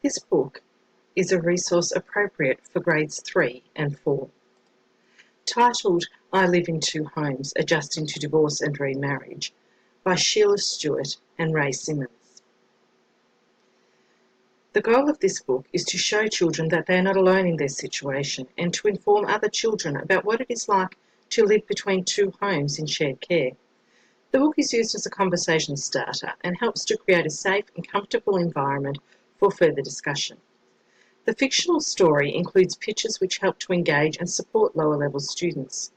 This book is a resource appropriate for grades 3 and 4. Titled I Live in Two Homes, Adjusting to Divorce and Remarriage by Sheila Stewart and Ray Simmons. The goal of this book is to show children that they are not alone in their situation and to inform other children about what it is like to live between two homes in shared care. The book is used as a conversation starter and helps to create a safe and comfortable environment for further discussion. The fictional story includes pictures which help to engage and support lower-level students.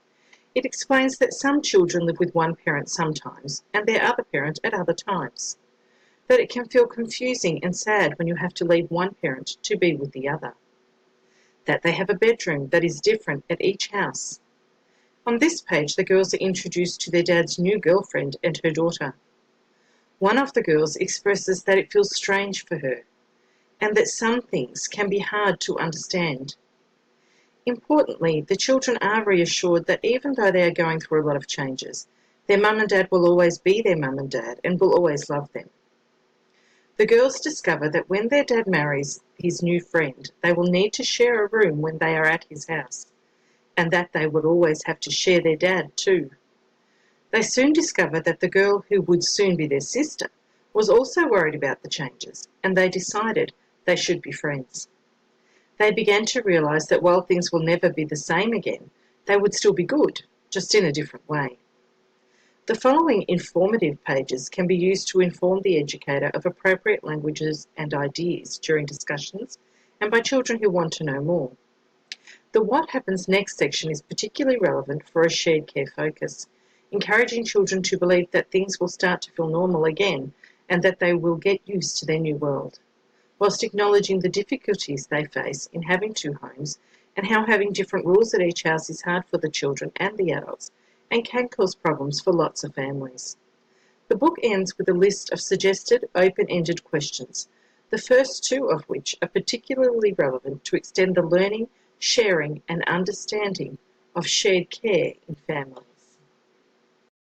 It explains that some children live with one parent sometimes and their other parent at other times, that it can feel confusing and sad when you have to leave one parent to be with the other, that they have a bedroom that is different at each house. On this page, the girls are introduced to their dad's new girlfriend and her daughter. One of the girls expresses that it feels strange for her, and that some things can be hard to understand. Importantly, the children are reassured that even though they are going through a lot of changes, their mum and dad will always be their mum and dad and will always love them. The girls discover that when their dad marries his new friend, they will need to share a room when they are at his house, and that they would always have to share their dad too. They soon discover that the girl who would soon be their sister was also worried about the changes, and they decided they should be friends. They began to realise that while things will never be the same again, they would still be good, just in a different way. The following informative pages can be used to inform the educator of appropriate languages and ideas during discussions and by children who want to know more. The What Happens Next section is particularly relevant for a shared care focus, encouraging children to believe that things will start to feel normal again and that they will get used to their new world, whilst acknowledging the difficulties they face in having two homes and how having different rules at each house is hard for the children and the adults and can cause problems for lots of families. The book ends with a list of suggested open-ended questions, the first two of which are particularly relevant to extend the learning, sharing and understanding of shared care in family.